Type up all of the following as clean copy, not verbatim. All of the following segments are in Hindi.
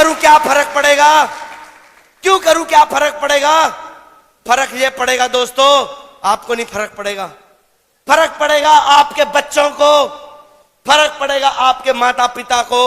करूं क्या फर्क पड़ेगा, क्यों करूं क्या फर्क पड़ेगा? फर्क ये पड़ेगा दोस्तों, आपको नहीं फर्क पड़ेगा, फर्क पड़ेगा आपके बच्चों को, फर्क पड़ेगा आपके माता पिता को,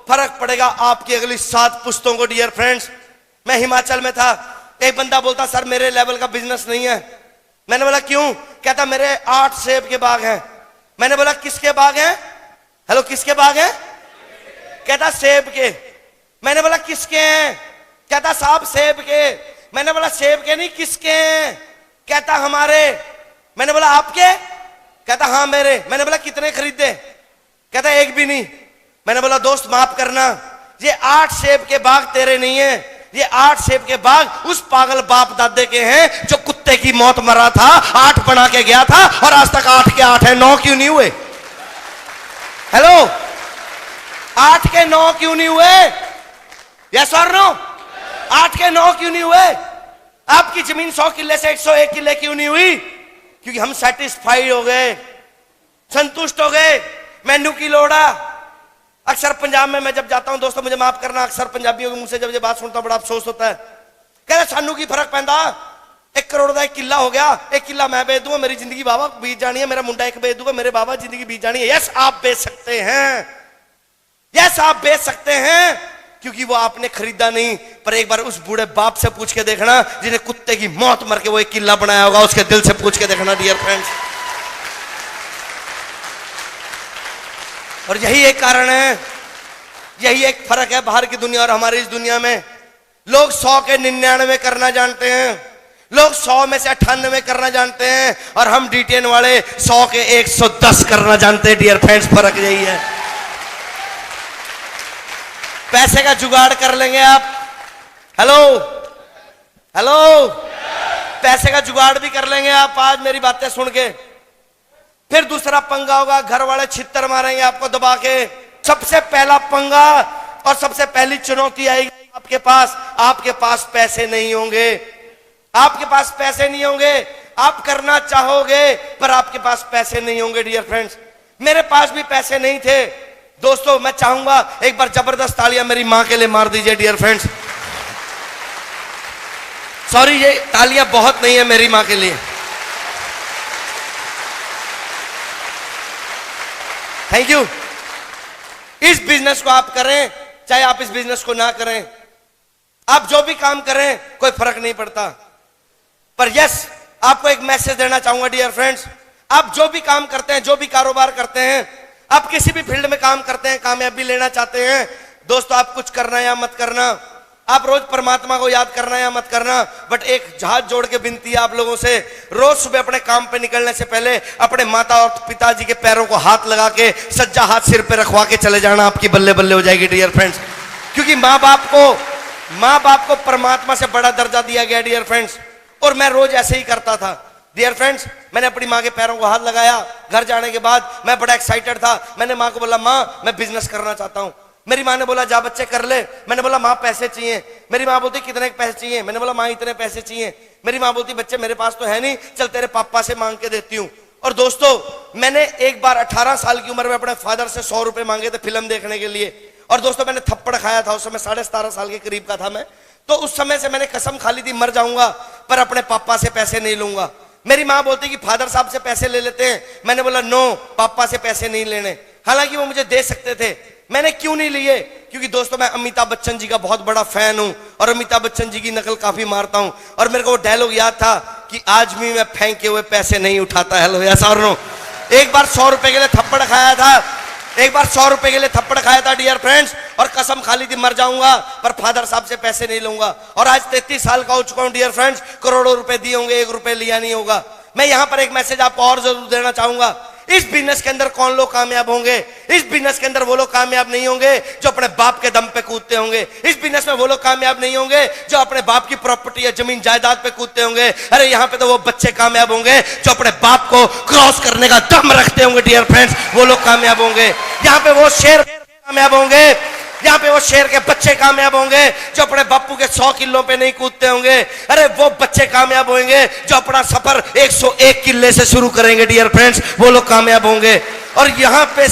फर्क पड़ेगा आपकी अगली 7 पुश्तों को। डियर फ्रेंड्स, मैं हिमाचल में था, एक बंदा बोलता सर मेरे लेवल का बिजनेस नहीं है। मैंने बोला क्यों? कहता मेरे 8 सेब के बाग हैं। मैंने बोला किसके बाग हैं? हेलो, किसके बाग हैं? कहता सेब के। मैंने बोला किसके हैं? कहता साहब सेब के। मैंने बोला सेब के नहीं, किसके हैं? कहता हमारे। मैंने बोला आपके? कहता हाँ मेरे। मैंने बोला कितने खरीदे? कहता एक भी नहीं। मैंने बोला दोस्त माफ करना, ये 8 सेब के बाग तेरे नहीं है, ये 8 सेब के बाग उस पागल बाप दादे के हैं जो कुत्ते की मौत मरा था, 8 बना के गया था और आज तक 8 के 8 है, 9 क्यों नहीं हुए? हेलो, 8 के 9 क्यों नहीं हुए? यस और नो? 8 के 9 क्यों नहीं हुए? आपकी जमीन 100 किले से 101 किले क्यों नहीं हुई? क्योंकि हम सेटिस्फाइड हो गए, संतुष्ट हो गए। मेनू की लोड़ा। अक्सर पंजाब में मैं जब जाता हूं दोस्तों, मुझे माफ करना, अक्सर पंजाबियों के मुंह से जब ये बात सुनता हूं बड़ा अफसोस होता है। कह रहे सानू की फर्क पैंदा, 1 करोड़ का 1 किला हो गया, 1 किला मैं बेच दूंगा, मेरी जिंदगी बाबा बीत जानी है, मेरा मुंडा 1 बेच दूंगा, मेरे बाबा जिंदगी बीत जानी है। यस आप बेच सकते हैं, यस आप बेच सकते हैं, क्योंकि वो आपने खरीदा नहीं। पर एक बार उस बूढ़े बाप से पूछ के देखना जिन्हें कुत्ते की मौत मर के वो 1 किला बनाया होगा, उसके दिल से पूछ के देखना डियर फ्रेंड्स। और यही एक कारण है, यही एक फर्क है बाहर की दुनिया और हमारी इस दुनिया में। लोग 100 के 99 करना जानते हैं, लोग 100 में से 98 करना जानते हैं, और हम D10 वाले 100 के 110 करना जानते हैं। डियर फ्रेंड्स, फर्क यही है। पैसे का जुगाड़ कर लेंगे आप। हेलो हेलो, पैसे का जुगाड़ भी कर लेंगे आप आज मेरी बातें सुन के। फिर दूसरा पंगा होगा, घर वाले छित्तर मारेंगे आपको दबा के। सबसे पहला पंगा और सबसे पहली चुनौती आएगी आपके पास पैसे नहीं होंगे, आपके पास पैसे नहीं होंगे। आप करना चाहोगे पर आपके पास पैसे नहीं होंगे। डियर फ्रेंड्स, मेरे पास भी पैसे नहीं थे दोस्तों। मैं चाहूंगा एक बार जबरदस्त तालियां मेरी मां के लिए मार दीजिए डियर फ्रेंड्स। सॉरी, ये तालियां बहुत नहीं है मेरी मां के लिए। Thank you. इस बिजनेस को आप करें चाहे आप इस बिजनेस को ना करें, आप जो भी काम करें कोई फर्क नहीं पड़ता। पर यस, आपको एक मैसेज देना चाहूंगा डियर फ्रेंड्स। आप जो भी काम करते हैं, जो भी कारोबार करते हैं, आप किसी भी फील्ड में काम करते हैं, कामयाबी लेना चाहते हैं दोस्तों, आप कुछ करना या मत करना, आप रोज परमात्मा को याद करना या मत करना, बट एक हाथ जोड़ के विनती है आप लोगों से, रोज सुबह अपने काम पे निकलने से पहले अपने माता और पिताजी के पैरों को हाथ लगा के सज्जा हाथ सिर पे रखवा के चले जाना, आपकी बल्ले बल्ले हो जाएगी डियर फ्रेंड्स। क्योंकि माँ बाप को परमात्मा से बड़ा दर्जा दिया गया डियर फ्रेंड्स। और मैं रोज ऐसे ही करता था डियर फ्रेंड्स। मैंने अपनी माँ के पैरों को हाथ लगाया। घर जाने के बाद मैं बड़ा एक्साइटेड था। मैंने माँ को बोला माँ मैं बिजनेस करना चाहता हूँ। मेरी माँ ने बोला जा बच्चे कर ले। मैंने बोला माँ पैसे चाहिए। मेरी माँ बोलती कितने पैसे चाहिए? मैंने बोला माँ इतने पैसे चाहिए। मेरी माँ बोलती बच्चे मेरे पास तो है नहीं, चल तेरे पापा से मांग के देती हूँ। और दोस्तों मैंने एक बार 18 साल की उम्र में अपने फादर से 100 रुपए मांगे थे फिल्म देखने के लिए। और दोस्तों मैंने थप्पड़ खाया था, उस समय 17.5 साल के करीब का था मैं। तो उस समय से मैंने कसम खा ली थी मर जाऊंगा पर अपने पापा से पैसे नहीं लूंगा। मेरी माँ बोलती कि फादर साहब से पैसे ले लेते हैं। मैंने बोला नो, पापा से पैसे नहीं लेने। हालांकि वो मुझे दे सकते थे। मैंने क्यों नहीं लिए? क्योंकि दोस्तों मैं अमिताभ बच्चन जी का बहुत बड़ा फैन हूं और अमिताभ बच्चन जी की नकल काफी मारता हूं। और मेरे को वो डायलॉग याद था कि आज भी मैं फेंके हुए पैसे नहीं उठाता। हेलो ऐसा और नो। एक बार 100 रुपए के लिए थप्पड़ खाया था, एक बार 100 रुपए के लिए थप्पड़ खाया था डियर फ्रेंड्स, और कसम खा ली थी मर जाऊंगा पर फादर साहब से पैसे नहीं लूंगा। और आज 33 साल का हो चुका हूं डियर फ्रेंड्स, करोड़ों रुपए दिए होंगे, 1 रुपए लिया नहीं होगा। मैं यहां पर एक मैसेज आपको और जरूर देना चाहूंगा। इस बिजनेस के अंदर कौन लोग कामयाब होंगे? इस बिजनेस के अंदर वो लोग कामयाब नहीं होंगे जो अपने बाप के दम पे कूदते होंगे। इस बिजनेस में वो लोग कामयाब नहीं होंगे जो अपने बाप की प्रॉपर्टी या जमीन जायदाद पे कूदते होंगे। अरे यहाँ पे तो वो बच्चे कामयाब होंगे जो अपने बाप को क्रॉस करने का दम रखते होंगे डियर फ्रेंड्स, वो लोग कामयाब होंगे। यहाँ पे वो शेर कामयाब होंगे, यहाँ पे वो शेर के बच्चे कामयाब होंगे जो अपने बापू के 100 किलों पे नहीं कूदते होंगे। अरे वो बच्चे कामयाब होंगे जो अपना सफर 101 किले से शुरू करेंगे डियर फ्रेंड्स, वो लोग कामयाब होंगे। और यहाँ पे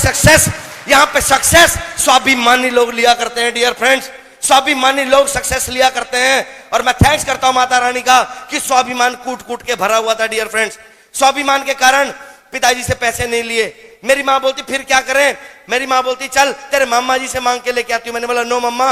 सक्सेस स्वाभिमानी लोग लिया करते हैं डियर फ्रेंड्स। स्वाभिमानी लोग सक्सेस लिया करते हैं। और मैं थैंक्स करता हूं माता रानी का कि स्वाभिमान कूट कूट के भरा हुआ था डियर फ्रेंड्स। स्वाभिमान के कारण पिताजी से पैसे नहीं लिए। मेरी माँ बोलती फिर क्या करें, मेरी माँ बोलती चल तेरे मामा जी से मांग के लेके आती हूँ। मैंने बोला नो मम्मा,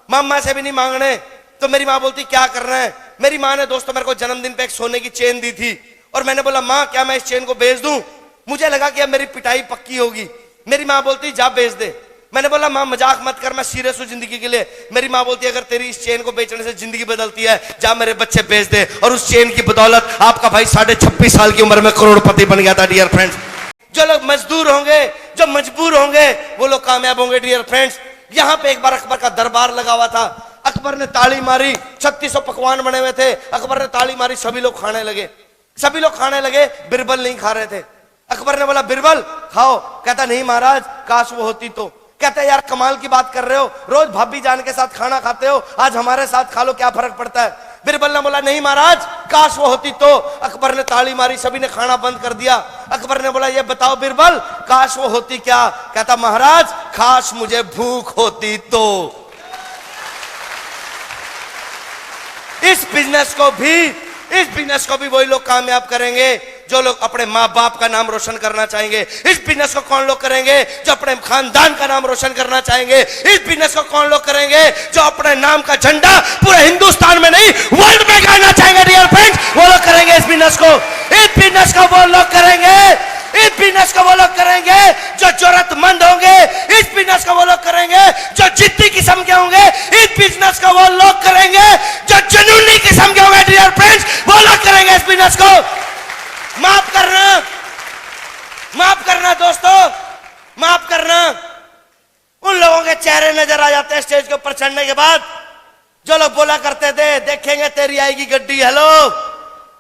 मामा से भी नहीं मांगने। तो मेरी माँ बोलती क्या करना है। मेरी माँ ने दोस्तों मेरे को जन्मदिन पे एक सोने की चेन दी थी और मैंने बोला माँ क्या मैं इस चेन को बेच दूं, मुझे लगा कि अब मेरी पिटाई पक्की होगी। मेरी माँ बोलती जा बेच दे। मैंने बोला माँ मजाक मत कर, मैं सीरियस हूं जिंदगी के लिए। मेरी माँ बोलती अगर तेरी इस चेन को बेचने से जिंदगी बदलती है जा मेरे बच्चे बेच दे। और उस चेन की बदौलत आपका भाई 26.5 साल की उम्र में करोड़पति बन गया था डियर फ्रेंड्स। जो लोग मजदूर होंगे, जो मजबूर होंगे, वो लोग कामयाब होंगे डियर फ्रेंड्स। यहां पे एक बार अकबर का दरबार लगा हुआ था। अकबर ने ताली मारी, 3600 पकवान बने हुए थे। अकबर ने ताली मारी, सभी लोग खाने लगे। सभी लोग खाने लगे, बिरबल नहीं खा रहे थे। अकबर ने बोला बिरबल खाओ। कहता नहीं महाराज, काश वो होती तो। कहते यार कमाल की बात कर रहे हो, रोज भाभी जान के साथ खाना खाते हो, आज हमारे साथ खा लो, क्या फर्क पड़ता है। बिरबल ने बोला नहीं महाराज, काश वो होती तो। अकबर ने ताली मारी, सभी ने खाना बंद कर दिया। अकबर ने बोला ये बताओ बिरबल, काश वो होती क्या। कहता महाराज काश मुझे भूख होती तो। इस बिजनेस को भी वही लोग कामयाब करेंगे जो लोग अपने माँ बाप का नाम रोशन करना चाहेंगे। इस बिजनेस को कौन लोग करेंगे जो अपने खानदान का नाम रोशन करना चाहेंगे। इस बिजनेस को कौन लोग करेंगे जो अपने नाम का झंडा पूरे हिंदुस्तान में नहीं वर्ल्ड में गाड़ना चाहेंगे डियर फ्रेंड्स। वो लोग करेंगे इस बिजनेस को। इस बिजनेस को वो लोग करेंगे, इस बिजनेस को वो लोग करेंगे जो जरूरतमंद होंगे। इस बिजनेस को वो लोग करेंगे जो जिद्दी किस्म के होंगे। इस बिजनेस को वो लोग करेंगे जो जुनूनी किस्म के होंगे डियर फ्रेंड्स। वो लोग करेंगे इस बिजनेस को। माफ करना दोस्तों, माफ करना। उन लोगों के चेहरे नजर आ जाते हैं स्टेज के ऊपर चढ़ने के बाद जो लोग बोला करते थे देखेंगे तेरी आएगी गड्डी, हेलो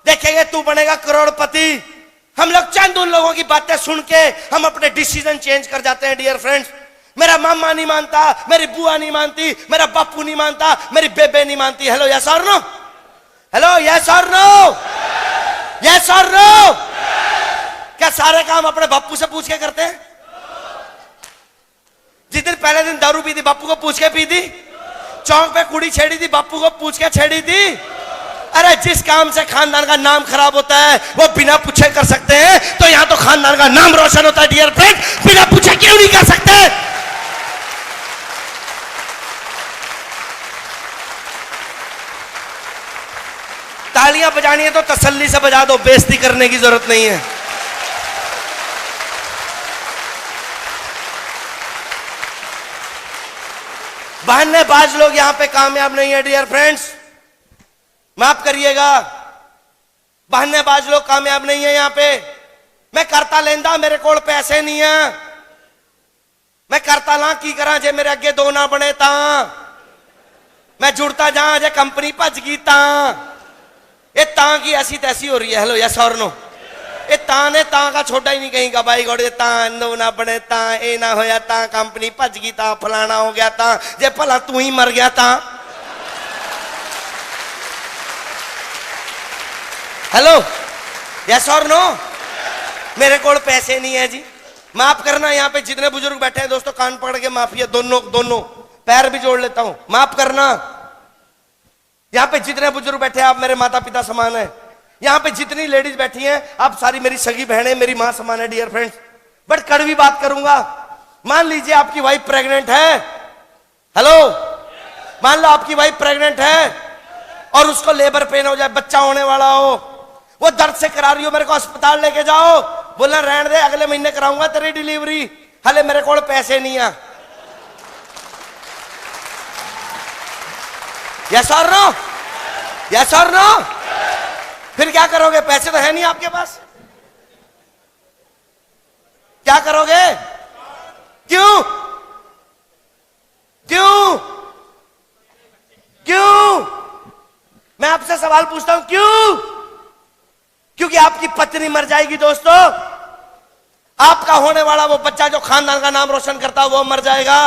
देखेंगे तू बनेगा करोड़पति। हम लोग चंद उन लोगों की बातें सुन के हम अपने डिसीजन चेंज कर जाते हैं डियर फ्रेंड्स। मेरा मामा नहीं मानता, मेरी बुआ नहीं मानती, मेरा बापू नहीं मानता, मेरी बेबे नहीं मानती। हेलो यस और नो, हेलो यस और नो, यस और नो। क्या सारे काम अपने बापू से पूछ के करते हैं? जिस दिन पहले दिन दारू पी थी बापू को पूछ के पी थी, चौक पे कुड़ी छेड़ी थी बापू को पूछ के छेड़ी थी। अरे जिस काम से खानदान का नाम खराब होता है वो बिना पूछे कर सकते हैं, तो यहां तो खानदान का नाम रोशन होता है डियर फ्रेंड, बिना पूछे क्यों नहीं कर सकते। तालियां बजानी है तो तसल्ली से बजा दो, बेइज्जती करने की जरूरत नहीं है। बहानेबाज लोग यहां पे कामयाब नहीं है डियर फ्रेंड्स, माफ करिएगा। बहानेबाज लोग कामयाब नहीं है यहां पे। मैं करता लेंदा, मेरे कोल पैसे नहीं है। मैं करता ला की करा जे मेरे अगे दो ना बने ता। मैं जुड़ता जा जे कंपनी भज गई ता। ये ता की ऐसी तैसी हो रही है। हेलो यस और नो। ये ता ने ता का छोटा ही नहीं कहीं का भाई गोड़े ता दो ना बने ता, ए ना होया ता, कंपनी भज गई ता, फलाना हो गया ता, जे भला तू ही मर गया ता। हेलो यस और नो। मेरे कोल पैसे नहीं है जी, माफ करना। यहाँ पे जितने बुजुर्ग बैठे हैं दोस्तों कान पकड़ के माफी है, दोनों पैर भी जोड़ लेता हूं, माफ करना। यहाँ पे जितने बुजुर्ग बैठे हैं आप मेरे माता पिता समान है। यहाँ पे जितनी लेडीज बैठी हैं आप सारी मेरी सगी बहनें, मेरी मां समान है डियर फ्रेंड्स। बट कड़वी बात करूंगा, मान लीजिए आपकी वाइफ प्रेग्नेंट है। हेलो, मान लो आपकी वाइफ प्रेग्नेंट है और उसको लेबर पेन हो जाए, बच्चा होने वाला हो, वो दर्द से करा रही हो, मेरे को अस्पताल लेके जाओ। बोलना रहने दे, अगले महीने कराऊंगा तेरी डिलीवरी, हले मेरे को पैसे नहीं है। यस और नो, यस और नो। फिर क्या करोगे? पैसे तो है नहीं आपके पास, क्या करोगे? क्यों क्यों क्यों? मैं आपसे सवाल पूछता हूं, क्यों? क्योंकि आपकी पत्नी मर जाएगी दोस्तों, आपका होने वाला वो बच्चा जो खानदान का नाम रोशन करता है वो मर जाएगा।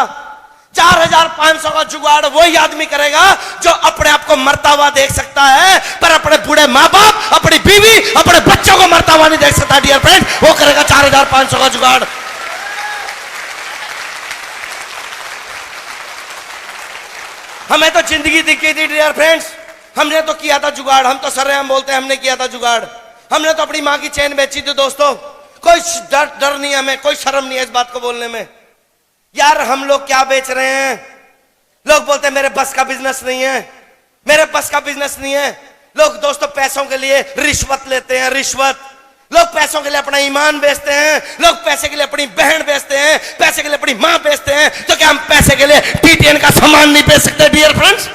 4500 का जुगाड़ वही आदमी करेगा जो अपने आप को मरता हुआ देख सकता है, पर अपने बूढ़े माँ बाप, अपनी बीवी, अपने बच्चों को मरता हुआ नहीं देख सकता डियर फ्रेंड। वो करेगा 4500 का जुगाड़। हमें तो जिंदगी दिखी थी डियर फ्रेंड्स, हमने तो किया था जुगाड़। हम तो सरेआम बोलते हैं हमने किया था जुगाड़। हमने तो अपनी माँ की चेन बेची थी दोस्तों। कोई डर नहीं, हमें कोई शर्म नहीं है इस बात को बोलने में। यार हम लोग क्या बेच रहे हैं? लोग बोलते हैं मेरे बस का बिजनेस नहीं है, मेरे बस का बिजनेस नहीं है। लोग दोस्तों पैसों के लिए रिश्वत लेते हैं, रिश्वत। लोग पैसों के लिए अपना ईमान बेचते हैं, लोग पैसे के लिए अपनी बहन बेचते हैं, पैसे के लिए अपनी मां बेचते हैं। तो क्या हम पैसे के लिए टीटीएन का सामान नहीं बेच सकते डियर फ्रेंड्स?